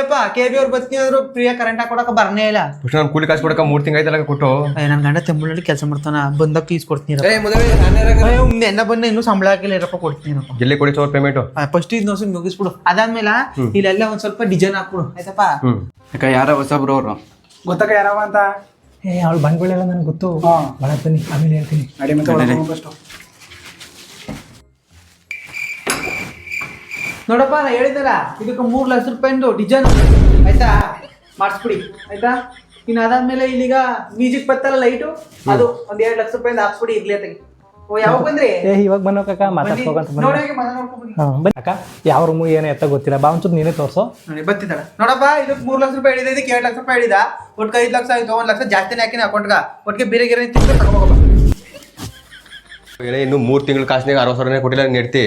Ayyappa KB ಅವ್ರು ಬರ್ತೀನಿ ಫ್ರೀಯಾಗಿ ಕರೆಂಟ್ ಹಾಕೊಡಕ ಬರ್ನೇ ಇಲ್ಲ. ನಾನು ಕೂಲಿ ಕಾಸು ಕೊಡಕ 3 ತಿಂಗಳು ಆಯ್ತಲ್ಲ ಕೊಟ್ಟು. ನನ್ ಗಂಡ ತೆಂಬುಳಲ್ಲಿ ಕೆಲಸ ಮಾಡ್ತಾನ, ಬಂದಾಗ ಫೀಸ್ ಕೊಡ್ತೀನಿ. ಎನ್ನ ಬಂದ ಇನ್ನೂ ಸಂಬಳ ಹಾಕಿಲ್ಲ ಇರಪ್ಪ, ಕೊಡ್ತೀನಿ. ಎಲ್ಲಿ ಕೊಡಿ ಸರ್ ಪೇಮೆಂಟ್? ಫಸ್ಟ್ ಇದು ನೋಡ್ಸಿ ಮುಗಿಸ್ಬಿಡು, ಅದಾದ್ಮೇಲೆ ಇಲ್ಲೆಲ್ಲ ಒಂದ್ ಸ್ವಲ್ಪ ಡಿಸೈನ್ ಹಾಕ್ಬಿಡು ಆಯ್ತಪ್ಪ. ಅಕ್ಕ ಯಾರ ಹೊಸಬ್ರು ಅವ್ರು ಗೊತ್ತಕ್ಕ ಯಾರವ ಅಂತ? ಅವಳು ಬಂಡ್ಗಳ ಎಲ್ಲ ನನಗೆ ಗೊತ್ತು. ಬಹಳ ಬನ್ನಿ, ಆಮೇಲೆ ಹೇಳ್ತೀನಿ. ನಡಿ ಮತ್ತೆ ಒಳಗೆ ಹೋಗು first. ನೋಡಪ್ಪ ನಾ ಹೇಳಿದ್ದಲ್ಲ, ಇದಕ್ಕೆ 3 ಲಕ್ಷ ರೂಪಾಯಿಂದು ಡಿಸೈನ್ ಆಯ್ತಾ, ಮಾಡಿಸ್ಬಿಡಿ ಆಯ್ತಾ. ಇನ್ನು ಅದಾದ್ಮೇಲೆ ಇಲ್ಲಿಗ ಮ್ಯೂಸಿಕ್ ಬರ್ತಲ್ಲ ಲೈಟು, ಅದು ಒಂದ್ 2 ಲಕ್ಷ ರೂಪಾಯಿಂದ ಹಾಕ್ಸ್ಬಿಡಿ ಇರ್ಲಿ ಅತ್ತಾಗಿ. ಓ ಯಾವಾಗ ಬಂದ್ರಿ? ಇವಾಗ ಬನ್ನೋಕಕ್ಕ ಮಾತಾಡ್ಕೋಕಂತ ಬನ್ನಿ ಅಕ್ಕ. ಯಾವ ರೂಮು ಏನೋ ಎತ್ತ ಗೊತ್ತಿಲ್ಲ, ಬಾ ಒಂಚೂರು ನೀನೇ ತೋರ್ಸು. ಬತ್ತಿದ್ದಾಳ ನೋಡಪ್ಪ. ಇದಕ್ಕೆ 3 ಲಕ್ಷ ರೂಪಾಯಿ ಹೇಳಿದ, ಇದಕ್ಕೆ 2 ಲಕ್ಷ ರೂಪಾಯಿ ಹೇಳಿದ, ಒಟ್ಟಿಗೆ 5 ಲಕ್ಷ ಆಯ್ತು. 1 ಲಕ್ಷ ಜಾಸ್ತಿನೇ ಹಾಕಿನಿ ಅಕೌಂಟ್ಗ. ಒಟ್ಟಿಗೆ ಬೇರೆ ಗಿರೆ ತಿಂದು ತಗೋಬೋಗಪ್ಪ. ಇನ್ನು 3 ತಿಂಗಳು ಕಾಸಿನಾಗ 60,000 ಕೊಟ್ಟಿಲ್ಲ ನೆಡ್ತಿ.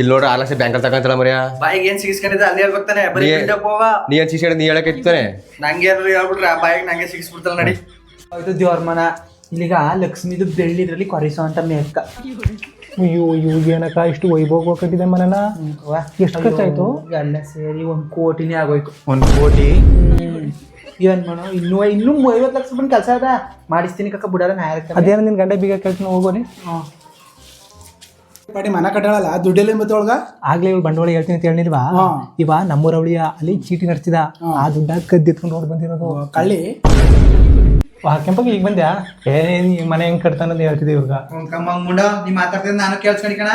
ಇಲ್ಲಿ ನೋಡ್ರಿ 6 ಲಕ್ಷ ಬ್ಯಾಂಕಲ್ಲಿ ತಗೊಂತಲ್ಲ ಮರ್ಯ. ಬಾಯಿಗೆ ಏನ್ ಸಿಗಿಸ್ಕೊಂಡಿದ್ದೆ ಅಲ್ಲಿ ಹೇಳ್ಬೇಕಾನೆ, ಬರೀ ಬಿಲ್ಡಪ್ ಹೋಗ. ನೀ ಏನ್ ಶಿಕ್ಷಣ ನೀ ಹೇಳಕ್ಕೆ ಇರ್ತಾನೆ. ನಂಗೆ ಏನಾದ್ರು ಹೇಳ್ಬಿಟ್ರೆ ಆ ಬಾಯಿಗೆ ನಂಗೆ ಸಿಗಿಸ್ಬಿಡ್ತಲ್ಲ ನಡಿ. ಇದು ದೇವ್ರ ಮನ. ಇಲ್ಲಿಗ ಲಕ್ಷ್ಮಿದು ಬೆಳ್ಳಿದ್ರಲ್ಲಿ ಕೊರಿಸೋ ಅಂತ ಮೇಕ್ಕ. ಅಯ್ಯೋ ಏನಕ್ಕ ಇಷ್ಟು ವೈಭೋಗ ಕಟ್ಟಿದೆ ಮನೆನ? ಎಷ್ಟು ಖರ್ಚಾಯ್ತು? ಎಲ್ಲ ಸೇರಿ 1 ಕೋಟಿನೇ ಆಗೋಯ್ತು. 1 ಕೋಟಿ? ಏನ್ ಮಾಡೋ, ಇನ್ನೂ 50 ಲಕ್ಷ ರೂಪಾಯಿ ಕೆಲಸ ಅದ, ಮಾಡಿಸ್ತೀನಿ ಕಕ್ಕ ಬಿಡಲ್ಲ ನಾ. ಅದೇನ ನಿನ್ ಗಂಡ ಬೀಗ ಕೇಳ್ತೀನಿ, ಹೋಗೋನಿ. ಪಾಟಿ ಮನ ಕಟ್ಟಾಳಲ್ಲ, ದುಡ್ಡೆಲ್ಲ ಮತ್ತೆ ಒಳಗ ಆಗ್ಲೇ ಇವ್ಳು ಬಂಡವಾಳ ಹೇಳ್ತೀನಿ ಅಂತ ಹೇಳಿಲ್ವಾ? ಇವ ನಮ್ಮೂರ ಅವಳಿಯ ಅಲ್ಲಿ ಚೀಟಿ ನಡೆಸಿದ, ಆ ದುಡ್ಡ ಕದ್ದೆತ್ಕೊಂಡು ನೋಡಿ ಬಂದಿರೋದು. ಕಳ್ಳಿ ಕೆಂಪಗೆ ಈಗ ಬಂದ್ಯಾ? ಮನೆ ಹೆಂಗ್ ಕಟ್ತಾನಂತ ಹೇಳ್ತಿದ್ದೆ ಇವ್ಗ. ಮುಂಡ ನೀ ಮಾತಾಡ್ತಿದ್ದ ನಾನು ಕೇಳಿಸ್ಕೊಂಡಿ ಕಣ.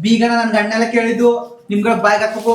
ಬೀಗನ ನನ್ ಗಂಡ ಎಲ್ಲ ಕೇಳಿದ್ದು, ನಿಮ್ಗಳ ಬಾಯ್ಗೆ ಹಾಕ್ಬೇಕು.